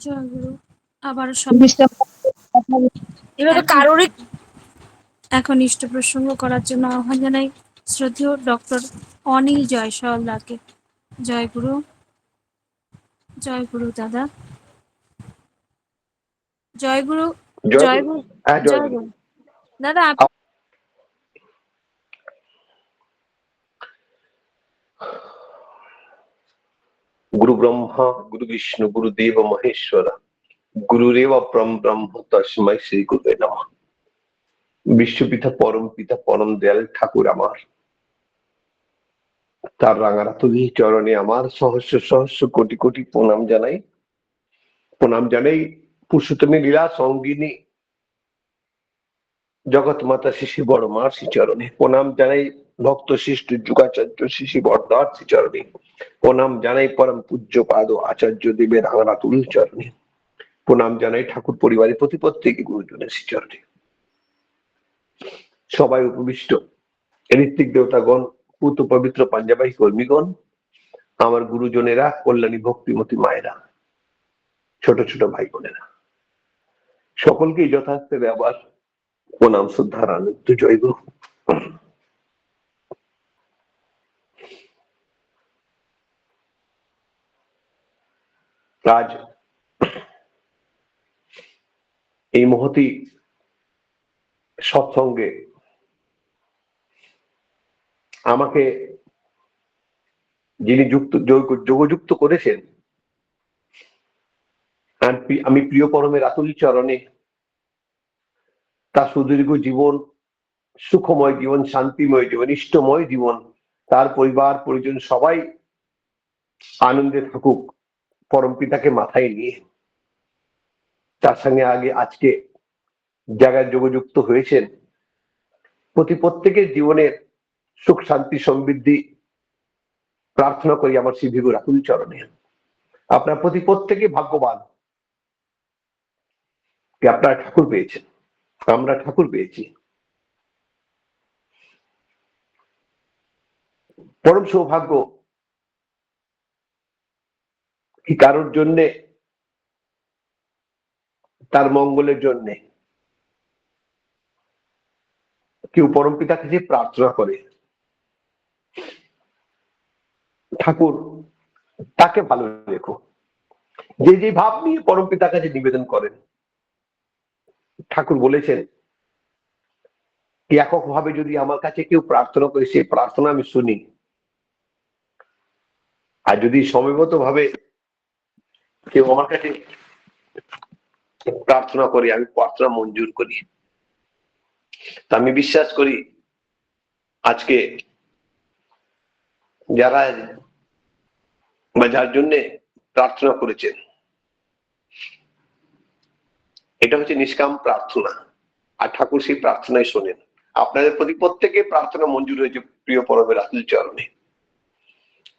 জয়গুরু। আবার এভাবে কারোরই এখন ইষ্ট প্রসঙ্গ করার জন্য আহ্বান জানাই শ্রদ্ধেয় ডক্টর অনিল জয়সওয়ালদাকে। জয়গুরু। জয়গুরু দাদা। জয়গুরু। জয়গুরু। জয়গুরু দাদা। গুরু ব্রহ্মা গুরু বিষ্ণু গুরুদেব মহেশ্বর গুরুরেব পরম ব্রহ্ম তস্মৈ শ্রী গুরুবে নমঃ। বিশ্বপিতা পরম পিতা পরম দয়াল ঠাকুর আমার, তার রাঙারাতুলি চরণে আমার সহস্র সহস্র কোটি কোটি প্রণাম জানাই। প্রণাম জানাই পুরুষোত্তমী লীলা সঙ্গিনী জগৎ মাতা শিশি বড় মার শ্রীচরণে। প্রণাম জানাই ভক্ত শিষ্ট যুগাচার্য শিশি বড়দার শ্রীচরণে। প্রণাম জানাই পরম পূজ্য পাদ আচার্য দেবের রাঙারাতুল চরণে। প্রণাম জানাই ঠাকুর পরিবারের প্রতি প্রত্যেক গুরুজনের শ্রীচরণে। সবাই উপবিষ্ট ঋত্বিক দেবতাগণ, পুত পবিত্র পাঞ্জাবাহী কর্মীগণ, আমার গুরুজনেরা, কল্যাণী ভক্তিমতী মায়েরা, ছোট ছোট ভাই বোনেরা, সকলকেই যথার্থে ব্যবহার প্রণাম শ্রদ্ধার আনন্দ জয়গুরু। আজ এই মহতি সৎসঙ্গে আমাকে যিনি যোগযুক্ত করেছেন, আমি প্রিয় পরমের আতুল চরণে তার সুদীর্ঘ জীবন, সুখময় জীবন, শান্তিময় জীবন, ইষ্টময় জীবন, তার পরিবার পরিজন সবাই আনন্দে থাকুক পরম পিতাকে মাথায় নিয়ে। তার সঙ্গে আজকে জায়গায় যোগযুক্ত হয়েছেন, প্রত্যেকের জীবনের সুখ শান্তি সমৃদ্ধি প্রার্থনা করি আমার শ্রী ভিগু রাতুল চরণে। আপনার প্রত্যেকে ভাগ্যবান আপনারা ঠাকুর পেয়েছেন, আমরা ঠাকুর পেয়েছি। পরম সৌভাগ্য কি কারোর জন্যে, তার মঙ্গলের জন্যে কেউ পরম পিতার কাছে প্রার্থনা করে, ঠাকুর তাকে ভালো রেখো। যে ভাব নিয়ে পরম পিতার কাছে নিবেদন করেন, ঠাকুর বলেছেন একক ভাবে যদি আমার কাছে কেউ প্রার্থনা করে, সেই প্রার্থনা আমি শুনি। আর যদি সময়গত ভাবে কেউ আমার কাছে প্রার্থনা করে, আমি প্রার্থনা মঞ্জুর করি। তা আমি বিশ্বাস করি আজকে যারা বা যার জন্য প্রার্থনা করেছেন, এটা হচ্ছে নিষ্কাম প্রার্থনা, আর ঠাকুর সেই প্রার্থনায় শোনেন। আপনাদের প্রতি প্রত্যেকে প্রার্থনা মঞ্জুর হয়েছে প্রিয় পরমের আতুল চরণে।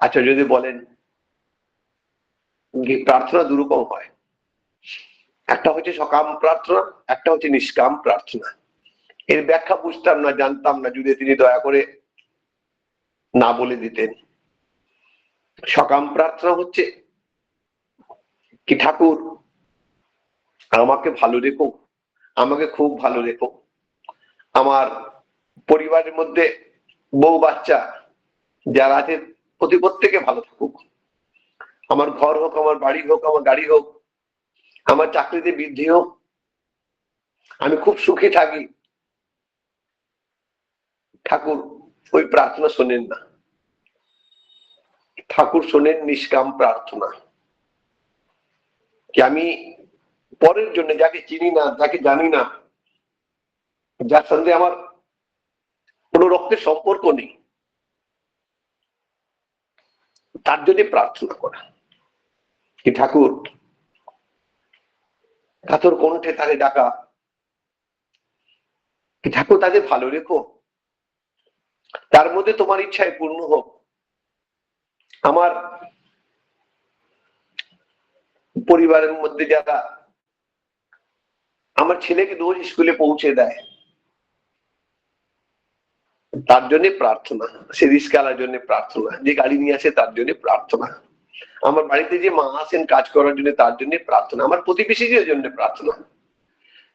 আচ্ছা, যদি বলেন প্রার্থনা দুরকম হয়, একটা হচ্ছে সকাম প্রার্থনা, একটা হচ্ছে নিষ্কাম প্রার্থনা। এর ব্যাখ্যা বুঝতাম না, জানতাম না, যদি তিনি দয়া করে না বলে দিতেন। সকাম প্রার্থনা হচ্ছে কি, ঠাকুর আমাকে ভালো রেখো, আমাকে খুব ভালো রেখো, আমার পরিবারের মধ্যে বউ বাচ্চা যারা আছে প্রত্যেকে ভালো থাকুক, আমার ঘর হোক, আমার বাড়ি হোক, আমার গাড়ি হোক, আমার চাকরিতে বৃদ্ধি হোক, আমি খুব সুখে থাকি। ঠাকুর ওই প্রার্থনা শোনেন না, ঠাকুর শোনেন নিষ্কাম প্রার্থনা। কি আমি পরের জন্য, যাকে চিনি না, যাকে জানি না, যার সঙ্গে আমার কোনো রক্তের সম্পর্ক নেই, তার জন্য প্রার্থনা করা। কি ঠাকুর কাতর কণ্ঠে তাকে ডাকা, কি ঠাকুর তাদের ভালো রেখো, তার মধ্যে তোমার ইচ্ছায় পূর্ণ হোক। আমার পরিবারের মধ্যে যারা আমার ছেলেকে রোজ স্কুলে পৌঁছে দেয়, তার জন্য প্রার্থনা। সে রিস্কালার জন্য প্রার্থনা, যে গাড়ি নিয়ে আসে তার জন্য প্রার্থনা। আমার বাড়িতে যে মা আসেন কাজ করার জন্য তার জন্য প্রার্থনা, আমার প্রতিবেশীদের জন্য প্রার্থনা।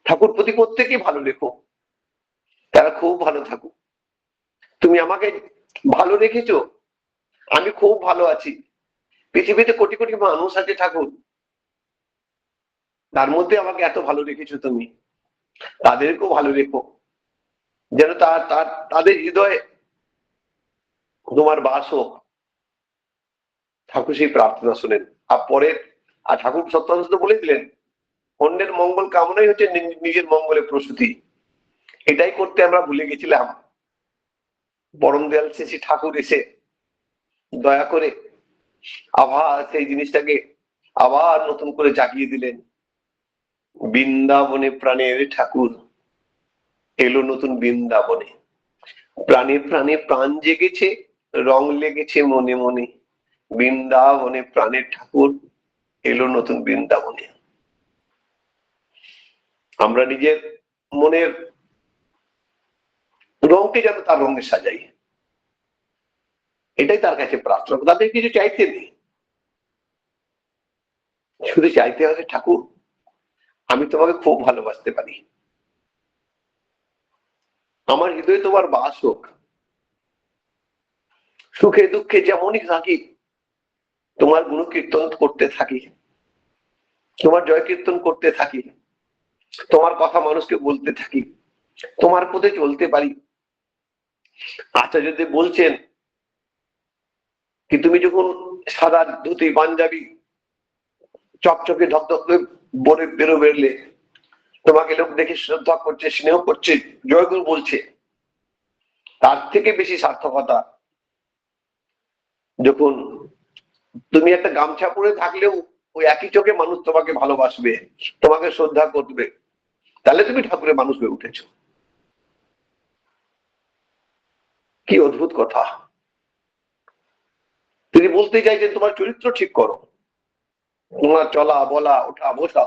ঠাকুর প্রতি প্রত্যেকে ভালো রেখো, তারা খুব ভালো থাকুক। তুমি আমাকে ভালো রেখেছো, আমি খুব ভালো আছি। পৃথিবীতে কোটি কোটি মানুষ আছে ঠাকুর, তার মধ্যে আমাকে এত ভালো রেখেছো তুমি, তাদেরকেও ভালো রেখো, যেন তাদের হৃদয়ে তোমার বাস হোক। ঠাকুর সেই প্রার্থনা শোনেন। আর ঠাকুর সত্যানন্দ বলে দিলেন, অন্যের মঙ্গল কামনাই হচ্ছে নিজের মঙ্গলের প্রসূতি। এটাই করতে আমরা ভুলে গেছিলাম। পরম দয়াল শ্রী ঠাকুর এসে দয়া করে আবার সেই জিনিসটাকে আবার নতুন করে জাগিয়ে দিলেন। বৃন্দাবনে প্রাণের ঠাকুর এলো নতুন বৃন্দাবনে, প্রাণে প্রাণে প্রাণ জেগেছে, রং লেগেছে মনে মনে। বৃন্দাবনে প্রাণের ঠাকুর এলো নতুন বৃন্দাবনে। আমরা নিজের মনের রংকে যেন তার রঙে সাজাই, এটাই তার কাছে প্রার্থনা। তাদের কিছু চাইতে নেই, শুধু চাইতে হবে ঠাকুর আমি তোমাকে খুব ভালোবাসতে পারি, আমার হৃদয়ে তোমার বাস হোক। সুখে দুঃখে যেমনই থাকি তোমার গুণ কীর্তন করতে থাকি, তোমার জয় কীর্তন করতে থাকি, তোমার কথা মানুষকে বলতে থাকি, তোমার পথে চলতে পারি। আচার্যদেব বলছেন কি তুমি যখন সাদা ধুতি পাঞ্জাবি চকচকে ধকধকে বনে বেরোলে, তোমাকে লোক দেখে শ্রদ্ধা করছে, স্নেহ করছে, জয়গুরু বলছে, তার থেকে বেশি সার্থকতা যখন তুমি একটা গামছা পরে থাকলেও ওই একই চোখে মানুষ তোমাকে ভালোবাসবে, তোমাকে শ্রদ্ধা করবে, তাহলে তুমি ঠাকুরের মানুষ হয়ে উঠেছ। কি অদ্ভুত কথা। তিনি বলতে চাইছেন তোমার চরিত্র ঠিক করো, তোমার চলা বলা ওঠা বসা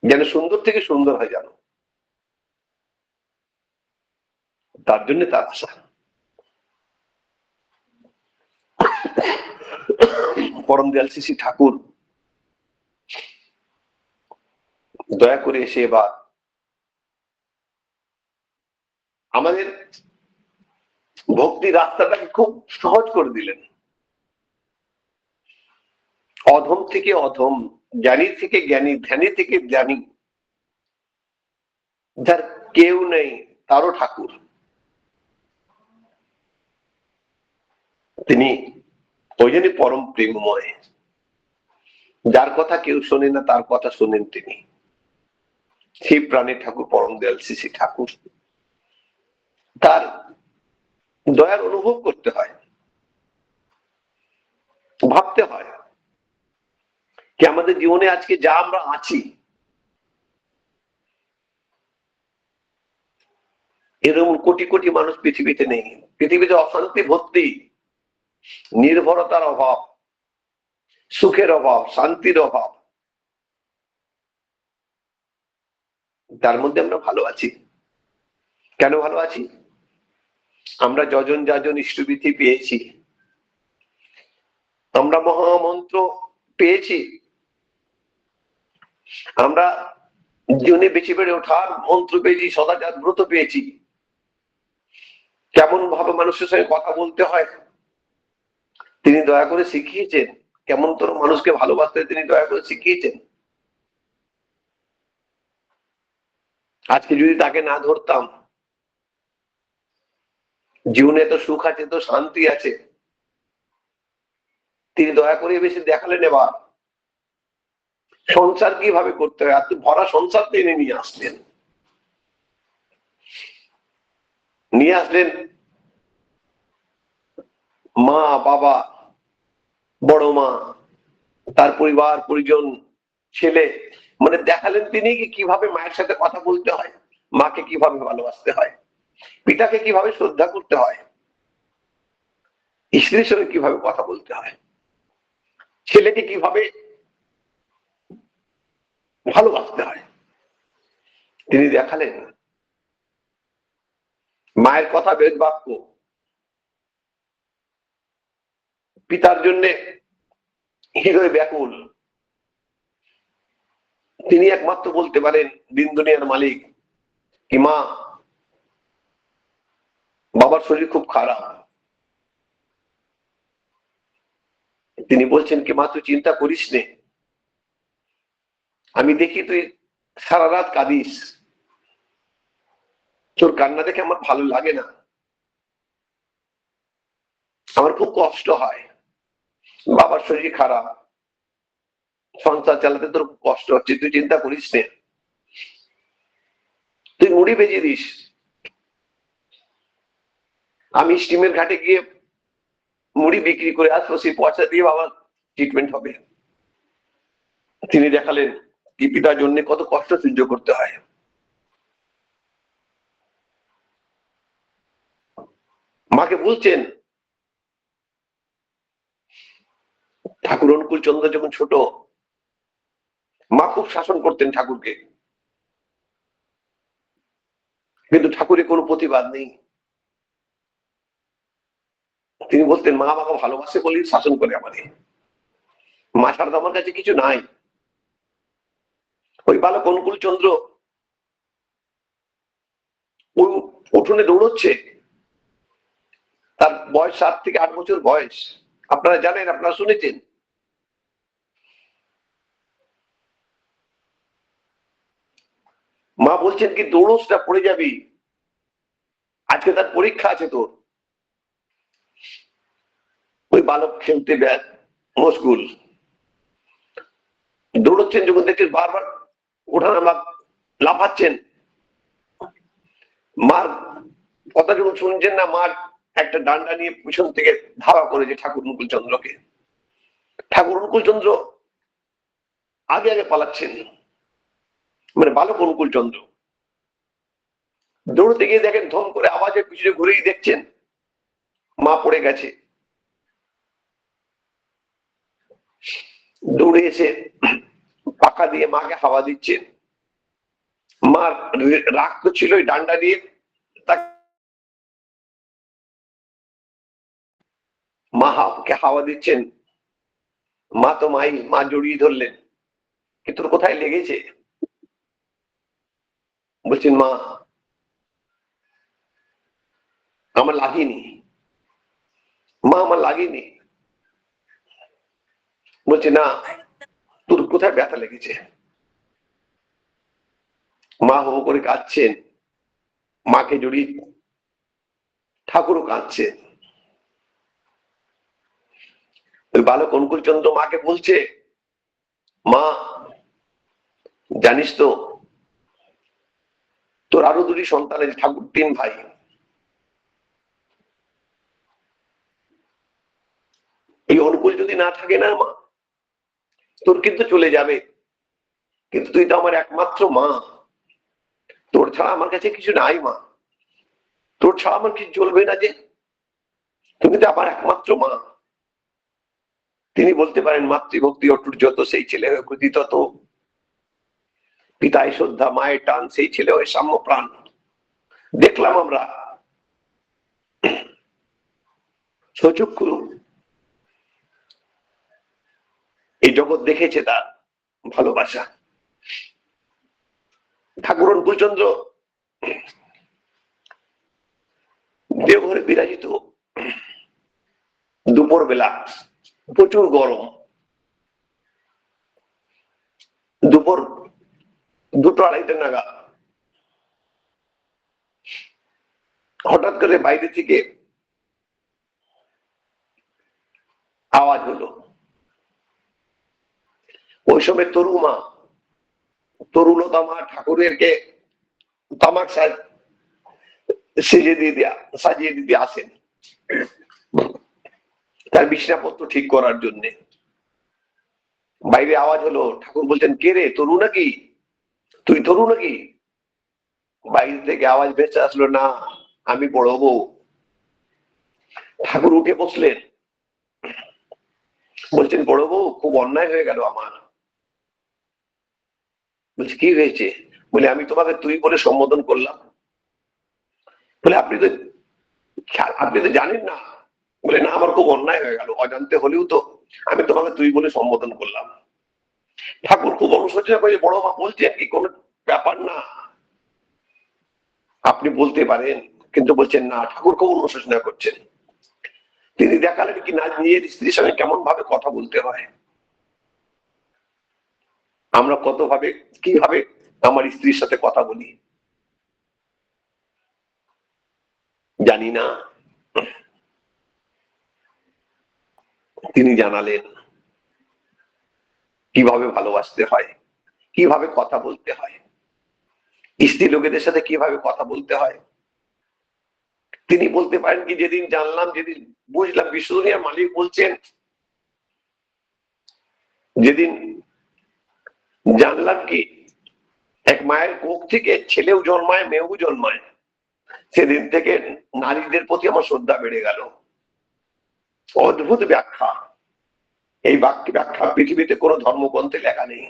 যেন সুন্দর থেকে সুন্দর হয়ে জানো, তার জন্য তার আশা। পরম দয়াল শ্রী ঠাকুর দয়া করে এসে এবার আমাদের ভক্তি রাস্তাটাকে খুব সহজ করে দিলেন। অধম থেকে অধম, জ্ঞানী থেকে জ্ঞানী, ধ্যানী থেকে জ্ঞানী, যার কেউ নেই তারও ঠাকুর। তিনি ওই জন্য পরম প্রেমময়, যার কথা কেউ শোনে না তার কথা শোনেন তিনি, সেই প্রাণের ঠাকুর পরম দয়াল শ্রী ঠাকুর। তার দয়ার অনুভব করতে হয়, ভাবতে হয় কি আমাদের জীবনে আজকে যা আমরা আছি, এরকম কোটি কোটি মানুষ পৃথিবীতে নেই। পৃথিবীতে অশান্তি ভর্তি, নির্ভরতার অভাব, সুখের অভাব, শান্তির অভাব, তার মধ্যে আমরা ভালো আছি। কেন ভালো আছি? আমরা যজন যাজন ইষ্টবিধি পেয়েছি, আমরা মহামন্ত্র পেয়েছি, আমরা জীবনে বেঁচে বেড়ে ওঠার মন্ত্র পেয়েছি, সদাচার ব্রত পেয়েছি, কেমন ভাবে মানুষের সঙ্গে কথা বলতে হয় তিনি দয়া করে শিখিয়েছেন, কেমন তোর মানুষকে ভালোবাসতে তিনি দয়া করে শিখিয়েছেন। আজকে যদি তাকে না ধরতাম, জীবনে এত সুখ আছে, তো শান্তি আছে, তিনি দয়া করে বেশি দেখালেন এবার সংসার কিভাবে করতে হয়। এত ভরা সংসার তিনি নিয়ে আসলেন মা বাবা, বড় মা, তার পরিবার পরিজন, ছেলে, মানে দেখালেন তিনি কিভাবে মায়ের সাথে কথা বলতে হয়, মাকে কিভাবে ভালোবাসতে হয়, পিতাকে কিভাবে শ্রদ্ধা করতে হয়, স্ত্রীর সঙ্গে কিভাবে কথা বলতে হয়, ছেলেকে কিভাবে ভালোবাসতে হয়, তিনি দেখালেন। মায়ের কথা বেদ বাক্য, পিতার জন্য হৃদয় ব্যাকুল। তিনি একমাত্র বলতে পারেন, দিন দুনিয়ার মালিক, কি মা, বাবার শরীর খুব খারাপ। তিনি বলছেন কি মা, তুই চিন্তা করিস নে, আমি দেখি তুই সারা রাত কাঁদিস, তোর কান্না দেখে আমার ভালো লাগে না, আমার খুব কষ্ট হয়, বাবার শরীর খারাপ, সংসার চালাতে তোর খুব কষ্ট হচ্ছে, তুই চিন্তা করিস নে, তুই মুড়ি বেজে দিস, আমি স্টিমের ঘাটে গিয়ে মুড়ি বিক্রি করে আসবো, সেই পয়সা দিয়ে বাবার ট্রিটমেন্ট হবে। তিনি দেখালেন কি পিতার জন্য কত কষ্ট সহ্য করতে হয়। মাকে বলছেন, ঠাকুর অনুকূল চন্দ্র যখন ছোট, মা খুব শাসন করতেন ঠাকুরকে, কিন্তু ঠাকুরের কোনো প্রতিবাদ নেই। তিনি বলতেন, মা আমাকে ভালোবাসে বলেই শাসন করে আমাদের, মা ছাড়া তো আমার কাছে কিছু নাই। ওই বালক অনুকূল চন্দ্র ওই উঠোনে দৌড়চ্ছে, তার বয়স 7 থেকে 8 বছর বয়স, আপনারা জানেন, আপনারা শুনেছেন। মা বলছেন কি, দৌড়স না, পড়ে যাবি, আজকে তার পরীক্ষা আছে তোর। ওই বালক খেলতে মশগুল, দৌড়চ্ছেন, যখন দেখছেন বারবার ওঠানামা লাফাচ্ছেন, মার কথা যখন শুনছেন না, মার একটা ডান্ডা নিয়ে পিছন থেকে ধাওয়া করেছে ঠাকুর অনুকূল চন্দ্রকে। ঠাকুর অনুকূল চন্দ্র আগে আগে পালাচ্ছেন, মানে বালক অনুকূল চন্দ্র দৌড়তে গিয়ে দেখেন, ধম করে আওয়াজের পিছনে ঘুরেই দেখছেন মা পড়ে গেছে। দৌড়ে এসে পাকা দিয়ে মাকে হাওয়া দিচ্ছেন। মার রাগ তো ছিল ডান্ডা দিয়ে, মা কে হাওয়া দিচ্ছেন, মা তো মাই, মা জড়িয়ে ধরলেন, কি তোর কোথায় লেগেছে? বলছেন, মা আমার লাগেনি, মা আমার লাগেনি। বলছে, না, তোর কোথায় ব্যথা লেগেছে? মা হো করে কাঁদছেন, মাকে জড়িয়ে, ঠাকুরও কাঁদছে। ওই বালক অনুকূল চন্দ্র মাকে বলছে, মা জানিস তো তোর আরো 2টি সন্তান আছে, ঠাকুর 3 ভাই, এই অনুকূল যদি না থাকে না মা, তোর কিন্তু চলে যাবে, কিন্তু তুই তো আমার একমাত্র মা, তোর ছাড়া আমার কাছে কিছু নাই মা, তোর ছাড়া আমার কিছু চলবে না, যে তুমি তো আমার একমাত্র মা। তিনি বলতে পারেন, মাতৃভক্তি অটুট যত, সেই ছেলে হয়ে ক্ষুদিত তত, পিতায় শ্রদ্ধা মায়ের টান, সেই ছেলে হয়ে সাম্য প্রাণ। দেখলাম আমরা সচক্ষু, এই জগৎ দেখেছে তার ভালোবাসা। ঠাকুর অনুকূল চন্দ্র দেওঘরে বিরাজিত, দুপুর বেলা প্রচুর গরম, দুপুর 2-2:30 নাগাদ হঠাৎ করে বাইরে থেকে আওয়াজ হলো। ওই সময় তরুমা, তরুলতা মা ঠাকুরেরকে তামাক সাজিয়ে দিতে আসেন, তার বিছানাপত্র ঠিক করার জন্য। বাইরে আওয়াজ হলো, ঠাকুর বলছেন, কে রে, তরু নাকি, তুই তরু নাকি? বাইরে থেকে আওয়াজ ভেসে আসলো, না, আমি বড় বউ। ঠাকুর উঠে বসলেন, বলছেন, বড় বউ, খুব অন্যায় হয়ে গেল আমার। বলছে, কি হয়েছে? বলে, আমি তোমাকে তুই বলে সম্বোধন করলাম। বলে, আপনি তো জানেন না বলে না, আমার খুব অন্যায় হয়ে গেল, অজান্তে হলেও তো আমি তোমাকে তুই বলে সম্বোধন করলাম। ঠাকুর খুব অনুশোচনা করে, বড় মা বলছেন কি কোনো ব্যাপার না, আপনি বলতে পারেন, কিন্তু বলছেন না। ঠাকুর খুব অনুশোচনা করছেন। তিনি দেখালেন কি না নিজের স্ত্রীর সঙ্গে কেমন ভাবে কথা বলতে হয়। আমরা কত ভাবে কিভাবে আমার স্ত্রীর সাথে কথা বলি জানি না। তিনি জানালেন কিভাবে ভালোবাসতে হয়, কিভাবে কথা বলতে হয়, স্ত্রী লোকেদের সাথে কিভাবে কথা বলতে হয়। তিনি বলতে পারেন কি, যেদিন জানলাম, যেদিন বুঝলাম বিশ্ব দুনিয়ার মালিক বলছেন, যেদিন জানলাম কি এক মায়ের কোখ থেকে ছেলেও জন্মায়, মেয়েও জন্মায়, সেদিন থেকে নারীদের প্রতি আমার শ্রদ্ধা বেড়ে গেল। অদ্ভুত ব্যাখ্যা। এই ব্যাখ্যা পৃথিবীতে কোনো ধর্মগ্রন্থে লেখা নেই।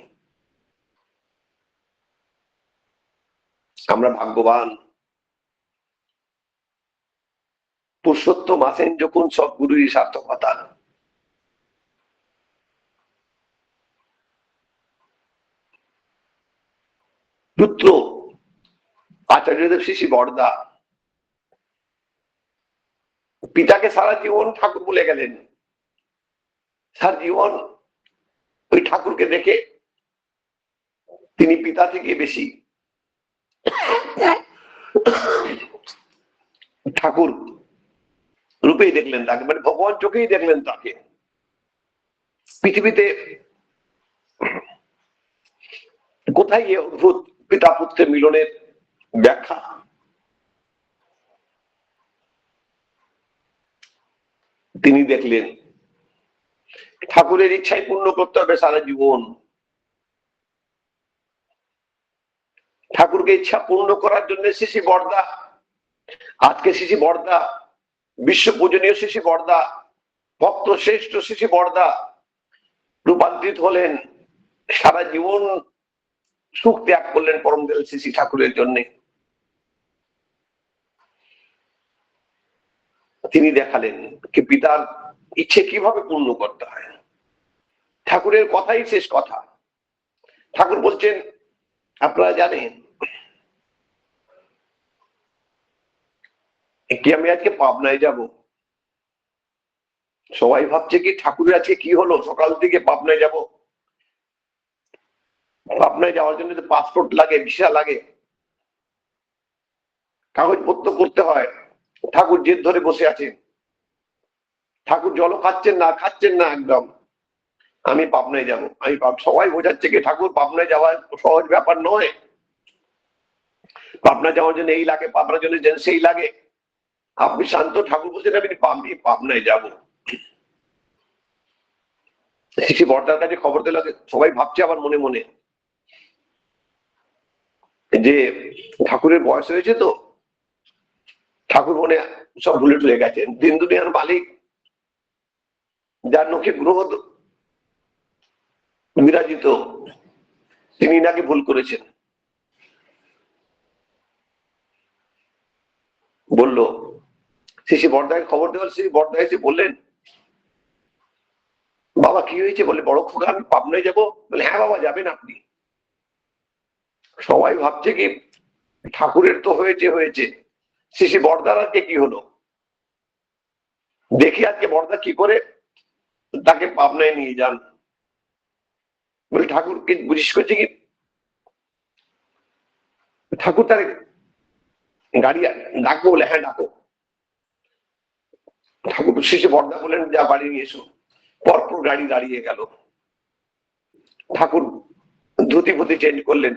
আমরা ভাগ্যবান। পুরুষোত্তম আছেন যখন সব গুরুরই সার্থকতা। পুত্র আচার্যদেব শ্রী শ্রী বরদা পিতাকে সারা জীবন ঠাকুর বলে গেলেন। সারা জীবন ওই ঠাকুরকে দেখে তিনি পিতা থেকে বেশি ঠাকুর রূপেই দেখলেন তাকে, মানে ভগবান চোখেই দেখলেন তাকে। পৃথিবীতে কোথায় গিয়ে অদ্ভুত পিতা পুত্রের মিলনের ব্যাখ্যা। তিনি দেখলেন ঠাকুরের ইচ্ছাই পূর্ণ করতে হবে সারা জীবন। ঠাকুরকে ইচ্ছা পূর্ণ করার জন্য শ্রী শ্রী বরদা, আজকে শ্রী শ্রী বরদা বিশ্ব পূজনীয় শ্রী শ্রী বরদা, ভক্ত শ্রেষ্ঠ শ্রী শ্রী বরদা রূপান্তরিত হলেন। সারা জীবন সুখ ত্যাগ করলেন পরম দয়াল শ্রী শ্রী ঠাকুরের জন্য। তিনি দেখালেন কি পিতার ইচ্ছে কিভাবে পূর্ণ করতে হয়। ঠাকুরের কথাই শেষ কথা। ঠাকুর বলছেন, আপনারা জানেন কি আমি আজকে পাবনায় যাব। সবাই ভাবছে কি ঠাকুরের আজকে কি হলো, সকাল থেকে পাবনায় যাব। পাবনায় যাওয়ার জন্য পাসপোর্ট লাগে, ভিসা লাগে, কাগজপত্র করতে হয়। ঠাকুর জেদ ধরে বসে আছেন। ঠাকুর জলও খাচ্ছেন না একদম, আমি পাবনায় যাব। সবাই বোঝাচ্ছে কি ঠাকুর পাবনায় যাওয়া সহজ ব্যাপার নয়। পাবনা যাওয়ার জন্য এই লাগে, পাবনার জন্য সেই লাগে। আপনি শান্ত। ঠাকুর বলছেন আমি পাবনায় যাব। শ্রী বর্দার কাছে খবর দিল। সবাই ভাবছে আবার মনে মনে যে ঠাকুরের বয়স হয়েছে তো, ঠাকুর মনে সব ভুলে টুলে গেছেন। দিন দুনিয়ার মালিক, যার নখে গ্রহ বিরাজিত, তিনি নাকি ভুল করেছেন। বললো শ্রী বর্দাকে খবর দেওয়ার, শ্রী বর্দা এসে বললেন, বাবা কি হয়েছে? বলে, বড় খোকা আমি পাবনায় যাবো। বলে, হ্যাঁ বাবা যাবেন আপনি। সবাই ভাবছে কি ঠাকুরের তো হয়েছে, শ্রী বর্দার আজকে কি হলো। দেখি আজকে বর্দা কি করে তাকে পাবনায় নিয়ে যান। বলে, ঠাকুরকে বুঝিস করছে কি ঠাকুর তার গাড়ি ডাকবো? বলে, হ্যাঁ ডাকো। ঠাকুর শ্রী বর্দা বললেন, যা বাড়ি নিয়ে এসো। পরপর গাড়ি দাঁড়িয়ে গেল। ঠাকুর ধুতি ফুতি চেঞ্জ করলেন,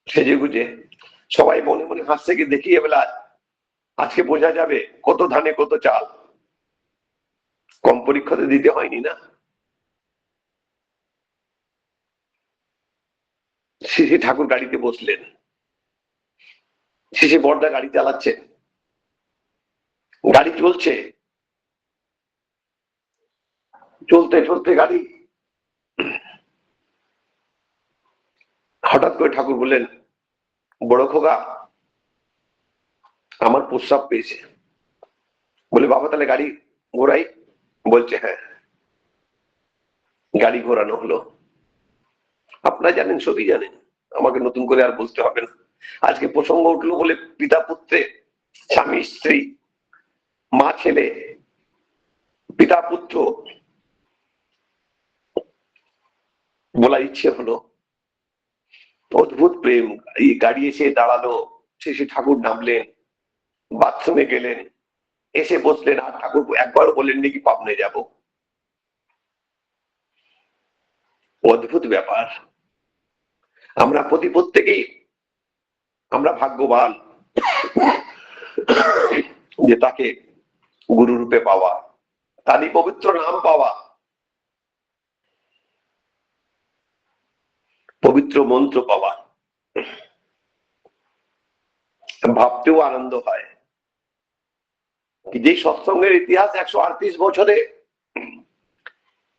সেজে গুজে। সবাই মনে মনে হাসছে কি দেখি এবেলা আজকে বোঝা যাবে কত ধানে কত চাল। কম পরীক্ষাতে দিতে হয়নি না। শ্রী ঠাকুর গাড়িতে বসলেন। শ্রী বর্দা গাড়ি চালাচ্ছে। গাড়ি চলছে, চলতে চলতে গাড়ি হঠাৎ করে ঠাকুর বললেন, বড় খোকা আমার প্রস্রাব পেয়েছে। বলে বাবা তাহলে গাড়ি ঘোরাই? বলছে হ্যাঁ, গাড়ি ঘোরানো হলো। আপনারা জানেন, সবই জানেন, আমাকে নতুন করে আর বলতে হবে না। আজকে প্রসঙ্গ উঠলো বলে পিতা পুত্রে, স্বামী স্ত্রী, মা ছেলে, পিতা পুত্র বলার ইচ্ছে হলো। অদ্ভুত প্রেম। এই গাড়ি এসে দাঁড়ালো, শেষে ঠাকুর নামলেন, বাথরুমে গেলেন, এসে বসলেন, আর ঠাকুর একবারও বলেননি কি পাবনে যাব। অদ্ভুত ব্যাপার। আমরা প্রত্যেকেই আমরা ভাগ্যবান যে তাকে গুরু রূপে পাওয়া, তারই পবিত্র নাম পাওয়া, পবিত্র মন্ত্র পাওয়া। ভাবতেও আনন্দ হয় যে সৎসঙ্গের ইতিহাস 138 বছরে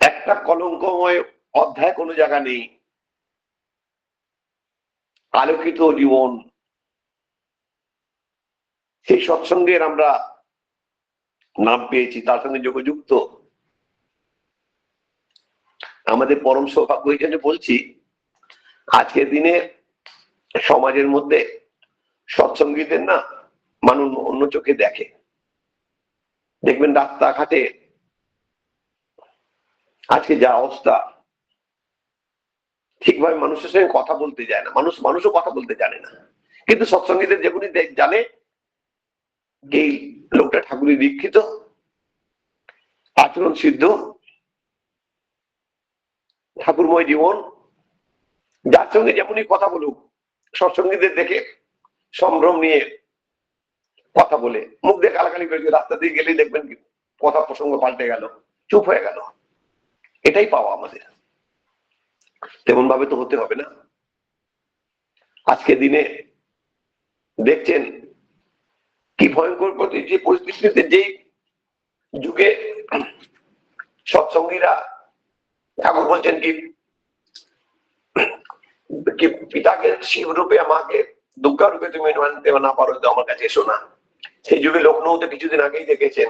একটা কলঙ্কময় অধ্যায় কোনো জায়গা নেই। আলোকিত জীবন, সেই সৎসঙ্গের আমরা নাম পেয়েছি, তার সঙ্গে যোগযুক্ত। আমাদের পরম সৌভাগ্য এই জন্য বলছি, আজকের দিনে সমাজের মধ্যে সৎসঙ্গীদের না মানুষ অন্য চোখে দেখে। দেখবেন রাস্তাঘাটে আজকে যা অবস্থা, ঠিকভাবে মানুষের সঙ্গে কথা বলতে যায় না, মানুষও কথা বলতে জানে না। কিন্তু সৎসঙ্গীদের যেগুলি জানে যে এই লোকটা ঠাকুরের দীক্ষিত, আচরণ সিদ্ধ, ঠাকুরময় জীবন, যার সঙ্গে যেমনই কথা বলুক, সৎসঙ্গীদের দেখে সম্ভ্রম নিয়ে কথা বলে, মুখ দিয়ে গালাগালি করে, রাস্তা দিয়ে গেলেই দেখবেন কথা প্রসঙ্গ পাল্টে গেল, চুপ হয়ে গেল। এটাই পাওয়া আমাদের। তেমন ভাবে তো হতে হবে না। আজকে দিনে দেখছেন কি ভয়ঙ্কর যে পরিস্থিতিতে, যেই যুগে সৎসঙ্গীরা, ঠাকুর বলছেন কি পিতাকে শিব রূপে, আমাকে দুর্গা রূপে তুমি মানতে না পারো তো আমার কাছে এসো না। সেই যুগে লখনৌতে কিছুদিন আগেই দেখেছেন,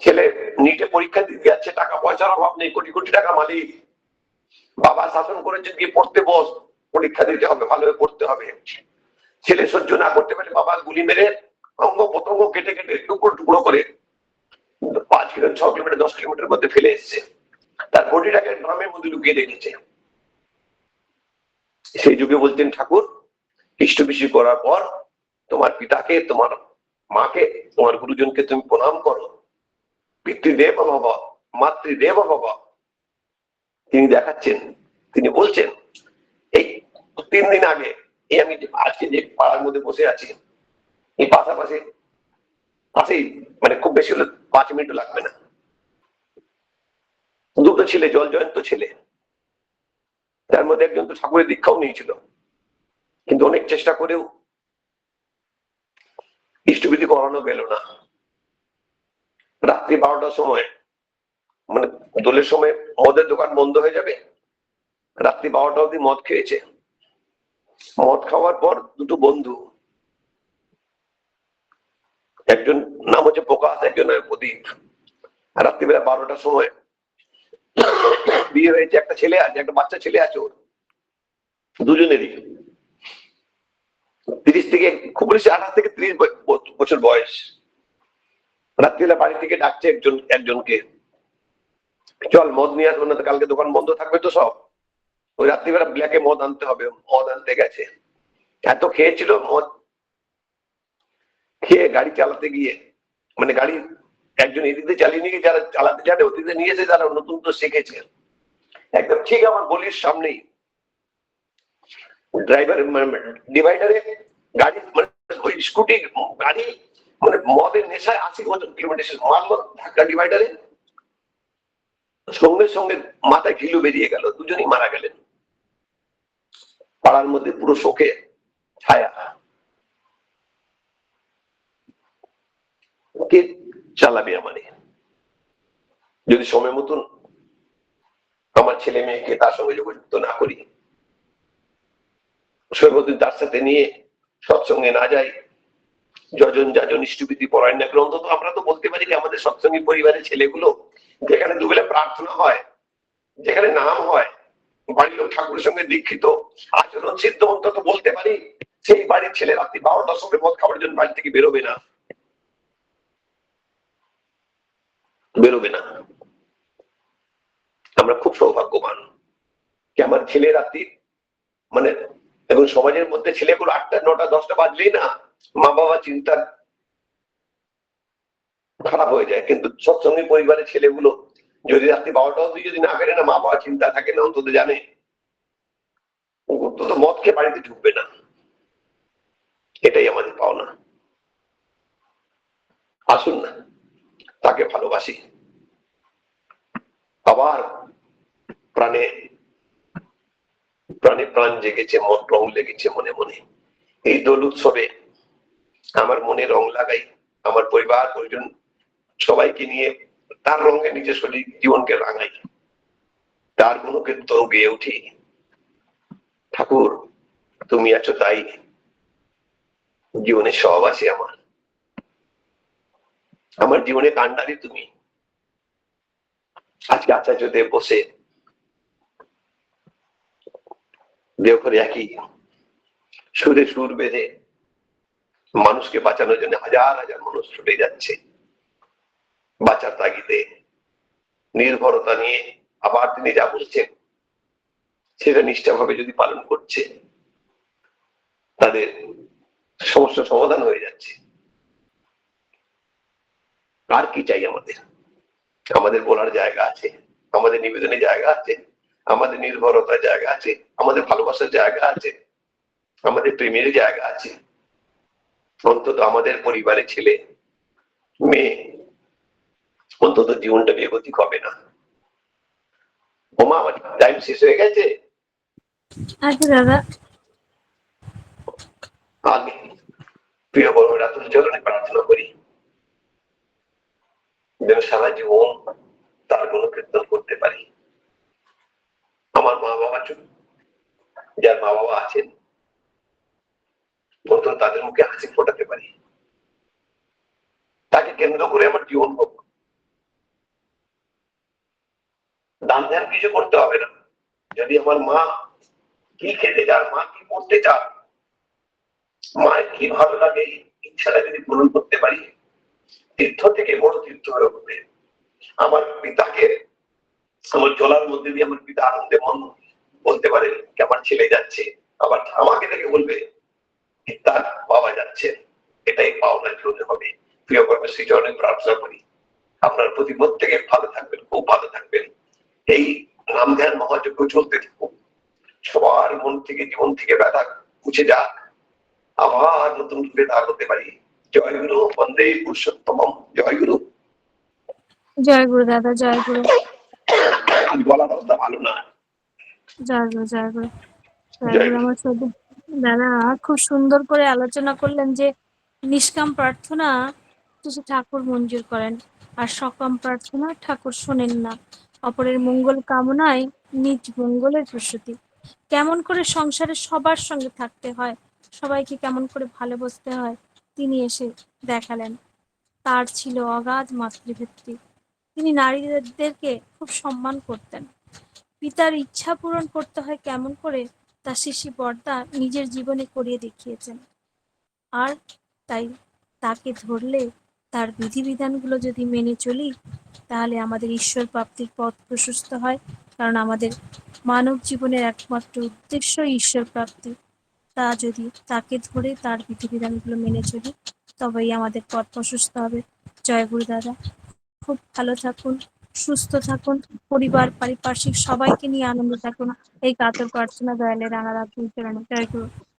ছেলে নিটে পরীক্ষা দিতে যাচ্ছে, টাকা পয়সার অভাব নেই, কোটি কোটি টাকা মালিক, বাবা শাসন করেছেন কি পড়তে বস, পরীক্ষা দিতে হবে, ভালোভাবে পড়তে হবে। ছেলে সহ্য না করতে পারে, বাবা গুলি মেরে অঙ্গ প্রত্যঙ্গ কেটে কেটে টুকরো টুকরো করে 5 কিলোমিটার 6 কিলোমিটার 10 কিলোমিটার মধ্যে ফেলে এসছে, তার বডিটাকে ড্রামের মধ্যে লুকিয়ে রেখেছে। সেই যুগে বলতেন ঠাকুর, ইষ্টবিষ্টি করার পর তোমার পিতাকে, তোমার মাকে, তোমার গুরুজনকে তুমি প্রণাম করো, পিতৃদেব ভব, মাতৃদেব ভব। তিনি দেখাচ্ছেন, তিনি বলছেন, এই 3 দিন আগে, এই আমি আজকে যে পাড়ার মধ্যে বসে আছি, এই পাশেই মানে খুব বেশি হলে 5 মিনিট লাগবে না, দুটো ছেলে, জল জয়ন্ত ছেলে, তার মধ্যে একজন তো ঠাকুরের দীক্ষাও নিয়েছিল, কিন্তু অনেক চেষ্টা করেও ইষ্টবিধি করানো গেল না। রাত্রি 12টার সময়, মানে দোলের সময় মদের দোকান বন্ধ হয়ে যাবে, রাত্রি 12টা অবধি মদ খেয়েছে। মদ খাওয়ার পর দুটো বন্ধু, একজন নাম হচ্ছে প্রকাশ, একজন প্রদীপ, রাত্রিবেলা 12টার সময় বিয়ে হয়েছে, একটা ছেলে আছে, একটা বাচ্চা ছেলে আছে ওর, দুজনেরই 30 থেকে, খুব বেশি 28 থেকে 30 বছর বয়স। রাত্রিবেলা বাড়ি থেকে ডাকছে একজনকে, চল মদ নিয়ে আসবো, না তো কালকে দোকান বন্ধ থাকবে তো সব। ওই রাত্রিবেলা ব্ল্যাকে মদ আনতে হবে, মদ আনতে গেছে। এত খেয়েছিল, মদ খেয়ে গাড়ি চালাতে গিয়ে, মানে গাড়ি একজন এদিকে চালিয়ে নিয়ে, যারা চালাতে জানে ওদিকে নিয়ে এসে, যারা নতুন তো শিখেছে, একদম ঠিক আমার গলির সামনেই ড্রাইভারের ডিভাইডারে গাড়ি, মানে ওই স্কুটি গাড়ি, মানে মদের নেশায় 80 কিলোমিটার মারলো ধাক্কা ডিভাইডারে, সঙ্গে সঙ্গে মাথায় ঘিলু বেরিয়ে গেল, দুজনেই মারা গেলেন। পাড়ার মধ্যে পুরো শোকে ছায়া। কে চালাবে আমারে? যদি সময় মতন আমার ছেলে মেয়েকে তার সঙ্গে যোগযুক্ত না করি, সময় মতন তার সাথে নিয়ে সৎসঙ্গে না যাই, যজন যাজন ইষ্টবিধি পড়ায় না কেন, অন্তত আমরা তো বলতে পারি যে আমাদের সৎসঙ্গী পরিবারের ছেলেগুলো যেখানে দুবেলা প্রার্থনা হয়, যেখানে নাম হয়, বাড়ির লোক ঠাকুরের সঙ্গে দীক্ষিত, আচরণ সিদ্ধ, অন্তত বলতে পারি সেই বাড়ির ছেলে রাত্রি 12টার সময় মদ খাওয়ার জন্য বাড়ি থেকে বেরোবে না, বেরোবে না। আমরা খুব সৌভাগ্যবান যে আমার ছেলে রাত্রি, মানে এখন সমাজের মধ্যে ছেলেগুলো 8টা 9টা 10টা বাজলেই না মা বাবা চিন্তা খারাপ হয়ে যায়, কিন্তু সৎসঙ্গী পরিবারের ছেলেগুলো যদি রাত্রি 12টা অবধি যদি না বেরে না, মা বাবা চিন্তা থাকে না, অন্তত জানে অন্তত মদ খেয়ে বাড়িতে ঢুকবে না। এটাই আমাদের পাওনা। আসুন না তাকে ভালোবাসি, আবার প্রাণে প্রাণে প্রাণ জেগেছে, মন রং লেগেছে মনে মনে। এই দোল উৎসবে আমার মনে রং লাগাই, আমার পরিবার পরিজন সবাইকে নিয়ে তার রঙে নিজের শরীর জীবনকে রাঙাই, তার গুণকীর্তন গেয়ে উঠি। ঠাকুর তুমি আছো তাই জীবনে সব আছে আমার, আমার জীবনে কান্ডারি তুমি। আজকে আচার্যদেব বসে দেওঘরে একই সুরে সুর বেঁধে মানুষকে বাঁচানোর জন্য হাজার হাজার মানুষ ছুটে যাচ্ছে, বাঁচার তাগিদে নির্ভরতা নিয়ে। আবার তিনি যা বলছেন সেটা নিষ্ঠাভাবে যদি পালন করছে, তাদের সমস্যা সমাধান হয়ে যাচ্ছে। আর কি চাই আমাদের? আমাদের বলার জায়গা আছে, আমাদের নিবেদনের জায়গা আছে, আমাদের নির্ভরতার জায়গা আছে, আমাদের ভালোবাসার জায়গা আছে, আমাদের প্রেমের জায়গা আছে। অন্তত আমাদের পরিবারের ছেলে মেয়ে অন্তত জীবনটা বেগতিক হবে না। ওমা আমার টাইম শেষ হয়ে গেছে। আচ্ছা দাদা, আগে প্রিয় বড়রা তুমি চরণে প্রার্থনা করি যেন সারা জীবন তার গুণ কীর্তন করতে পারি। আমার মা বাবা, যার মা বাবা আছেন, অন্তত তাদের মুখে হাসি ফোটাতে পারি, তাকে কেন্দ্র করে আমার জীবন হোক। দান ধ্যান কিছু করতে হবে না, যদি আমার মা কি খেতে চান, মা কি করতে চান, মায়ের কি ভালো লাগে, ইচ্ছাটা যদি পূরণ করতে পারি, তীর্থ থেকে বড় তীর্থ হয়ে উঠবে। আমার পিতাকে আমার চলার মধ্যে দিয়ে আমার পিতা আনন্দে মন বলতে পারে আমার ছেলে যাচ্ছে, আবার আমাকে দেখে বলবে তার বাবা যাচ্ছে। এটাই পাওনা জীবনে হবে। প্রিয় কর্মে শ্রীচরণে প্রার্থনা করি আপনার প্রতি প্রত্যেকে ভালো থাকবেন, খুব ভালো থাকবেন। এই নাম ধ্যান মহাযজ্ঞ চলতে থাকুক, সবার মন থেকে জীবন থেকে ব্যথা মুছে যাক, আবার নতুন রূপে দাঁড় হতে পারি। জয় গুরু, বন্দে পুরুষোত্তম। জয় গুরু। জয় গুরু দাদা, জয় গুরু। আজ বলার অবস্থা ভালো না। জয় গুরু, জয় গুরু, জয় জয় গুরু। গুরু। আমার সাথে দাদা খুব সুন্দর করে আলোচনা করলেন যে নিষ্কাম প্রার্থনা সে ঠাকুর মঞ্জুর করেন, আর সকাম প্রার্থনা ঠাকুর শোনেন না। অপরের মঙ্গল কামনায় নিজ মঙ্গলের প্রসূতি। কেমন করে সংসারে সবার সঙ্গে থাকতে হয়, সবাইকে কেমন করে ভালোবাসতে হয় তিনি এসে দেখালেন। তার ছিল অগাধ মাতৃভিত্তি। তিনি নারীদেরকে খুব সম্মান করতেন। পিতার ইচ্ছা পূরণ করতে হয় কেমন করে তা শিশি বর্দা নিজের জীবনে করিয়ে দেখিয়েছেন। আর তাই তাকে ধরলে, তার বিধিবিধানগুলো যদি মেনে চলি, তাহলে আমাদের ঈশ্বর প্রাপ্তির পথ প্রশস্ত হয়। কারণ আমাদের মানব জীবনের একমাত্র উদ্দেশ্য ঈশ্বর প্রাপ্তি। তা যদি তাকে ধরে তার বিধিবিধানগুলো মেনে চলি, তবেই আমাদের পথ প্রশস্ত হবে। জয় গুরু দাদা, খুব ভালো থাকুন, সুস্থ থাকুন, পরিবার পারিপার্শ্বিক সবাইকে নিয়ে আনন্দে থাকুন। এই কাতর প্রার্থনা দয়ালের রাঙা রাখুন চরণে। জয় গুরু।